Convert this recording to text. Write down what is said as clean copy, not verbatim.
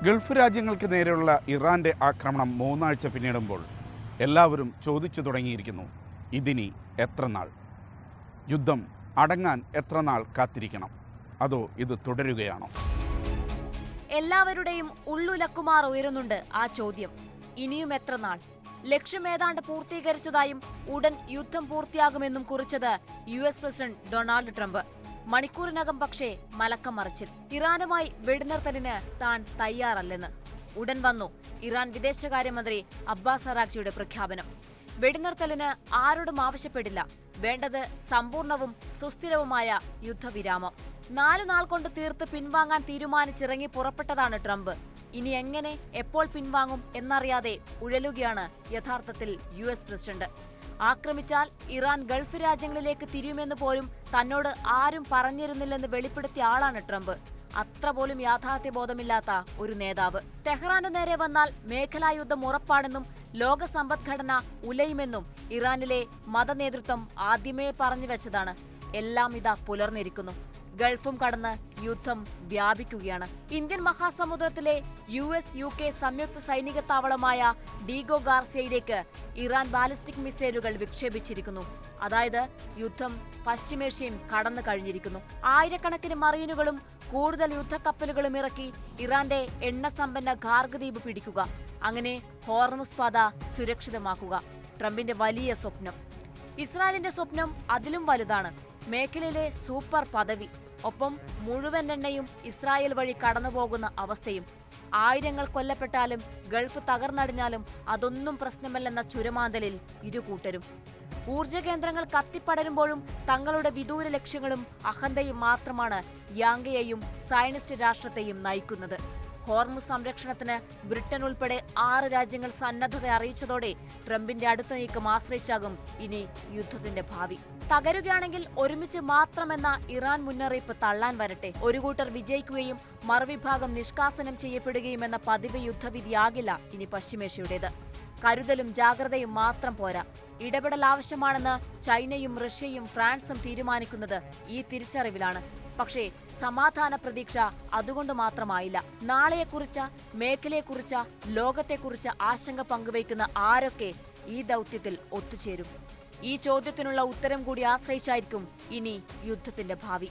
Gulf രാജ്യങ്ങൾക്ക് നേരെയുള്ള ഇറാന്റെ ആക്രമണം 3 ആഴ്ച പിന്നിടുമ്പോൾ എല്ലാവരും ചോദിച്ചു തുടങ്ങിയിരിക്കുന്നു, ഇതിനി എത്ര നാൾ? യുദ്ധം അടങ്ങാൻ എത്ര നാൾ കാത്തിരിക്കണം? അതോ ഇത് തുടരുകയാണോ? എല്ലാവരുടെയും ഉള്ളുലക്കുമാർ ഉയരുന്നുണ്ട് ആ ചോദ്യം. ഇനിയും എത്ര നാൾ? ലക്ഷ്യം ഏതാണ്ട് പൂർത്തീകരിച്ചതായും ഉടൻ യുദ്ധം പൂർത്തിയാകുമെന്നും കുറിച്ചത് US പ്രസിഡന്റ് ഡൊണാൾഡ് ട്രംപ്. മണിക്കൂറിനകം പക്ഷേ മലക്കം മറിച്ചിൽ. ഇറാനുമായി വെടിനിർത്തലിന് താൻ തയ്യാറല്ലെന്ന്. ഉടൻ വന്നു ഇറാൻ വിദേശകാര്യമന്ത്രി അബ്ബാസ് അറാഗ്ചിയുടെ പ്രഖ്യാപനം. വെടിനിർത്തലിന് ആരോടും ആവശ്യപ്പെടില്ല, വേണ്ടത് സമ്പൂർണവും സുസ്ഥിരവുമായ യുദ്ധവിരാമം. 4 നാൾ കൊണ്ട് തീർത്ത് പിൻവാങ്ങാൻ തീരുമാനിച്ചിറങ്ങി പുറപ്പെട്ടതാണ് ട്രംപ്. ഇനി എങ്ങനെ, എപ്പോൾ പിൻവാങ്ങും എന്നറിയാതെ ഉഴലുകയാണ് യഥാർത്ഥത്തിൽ US പ്രസിഡന്റ്. ആക്രമിച്ചാൽ ഇറാൻ ഗൾഫ് രാജ്യങ്ങളിലേക്ക് തിരിയുമെന്ന് പോലും തന്നോട് ആരും പറഞ്ഞിരുന്നില്ലെന്ന് വെളിപ്പെടുത്തിയ ആളാണ് ട്രംപ്. അത്ര പോലും യാഥാർത്ഥ്യബോധമില്ലാത്ത ഒരു നേതാവ്. തെഹ്റാനു നേരെ വന്നാൽ മേഖലാ യുദ്ധം ഉറപ്പാണെന്നും ലോക സമ്പദ്ഘടന ഉലയുമെന്നും ഇറാനിലെ മതനേതൃത്വം ആദ്യമേ പറഞ്ഞു വെച്ചതാണ്. എല്ലാം ഇതാ പുലർന്നിരിക്കുന്നു. ഗൾഫും കടന്ന് യുദ്ധം വ്യാപിക്കുകയാണ്. ഇന്ത്യൻ മഹാസമുദ്രത്തിലെ US UK സംയുക്ത സൈനിക താവളമായ ഡീഗോ ഗാർസിയയിലേക്ക് ഇറാൻ ബാലിസ്റ്റിക് മിസൈലുകൾ വിക്ഷേപിച്ചിരിക്കുന്നു. അതായത് യുദ്ധം പശ്ചിമേഷ്യയും കടന്നു കഴിഞ്ഞിരിക്കുന്നു. ആയിരക്കണക്കിന് മറീനുകളും കൂടുതൽ യുദ്ധക്കപ്പലുകളും ഇറക്കി ഇറാന്റെ എണ്ണസമ്പന്ന ഖാർഗ് ദ്വീപ് പിടിക്കുക, അങ്ങനെ ഹോർമുസ് പാത സുരക്ഷിതമാക്കുക. ട്രംപിന്റെ വലിയ സ്വപ്നം. ഇസ്രായേലിന്റെ സ്വപ്നം അതിലും വലുതാണ്. മേഖലയിലെ സൂപ്പർ പദവി, ഒപ്പം മുഴുവൻ എണ്ണയും ഇസ്രായേൽ വഴി കടന്നുപോകുന്ന അവസ്ഥയും. ആയിരങ്ങൾ കൊല്ലപ്പെട്ടാലും ഗൾഫ് തകർന്നടിഞ്ഞാലും അതൊന്നും പ്രശ്നമല്ലെന്ന ചുരമാന്തലിൽ ഇരുകൂട്ടരും. ഊർജ കേന്ദ്രങ്ങൾ കത്തിപ്പടരുമ്പോഴും തങ്ങളുടെ വിദൂര ലക്ഷ്യങ്ങളും അഹന്തയും മാത്രമാണ് യാങ്കയെയും സയനിസ്റ്റ് രാഷ്ട്രത്തെയും നയിക്കുന്നത്. ഹോർമുസ് സംരക്ഷണത്തിന് ബ്രിട്ടൻ ഉൾപ്പെടെ 6 രാജ്യങ്ങൾ സന്നദ്ധത അറിയിച്ചതോടെ ട്രംപിന്റെ അടുത്ത നീക്കം ആശ്രയിച്ചാകും ഇനി യുദ്ധത്തിന്റെ ഭാവി. തകരുകയാണെങ്കിൽ ഒരുമിച്ച് മാത്രമെന്ന ഇറാൻ മുന്നറിയിപ്പ് തള്ളാൻ വരട്ടെ. ഒരു കൂട്ടർ വിജയിക്കുകയും മറുവിഭാഗം നിഷ്കാസനം ചെയ്യപ്പെടുകയുമെന്ന പതിവ് യുദ്ധവിധിയാകില്ല ഇനി പശ്ചിമേഷ്യയുടേത്. കരുതലും ജാഗ്രതയും മാത്രം പോരാ, ഇടപെടൽ ആവശ്യമാണെന്ന് ചൈനയും റഷ്യയും ഫ്രാൻസും തീരുമാനിക്കുന്നത് ഈ തിരിച്ചറിവിലാണ്. പക്ഷേ സമാധാന പ്രതീക്ഷ അതുകൊണ്ട് മാത്രമായില്ല. നാളെയെക്കുറിച്ച്, മേഖലയെക്കുറിച്ച്, ലോകത്തെക്കുറിച്ച് ആശങ്ക പങ്കുവയ്ക്കുന്ന ആരൊക്കെ ഈ ദൗത്യത്തിൽ ഒത്തുചേരും? ഈ ചോദ്യത്തിനുള്ള ഉത്തരം കൂടി ആശ്രയിച്ചായിരിക്കും ഇനി യുദ്ധത്തിന്റെ ഭാവി.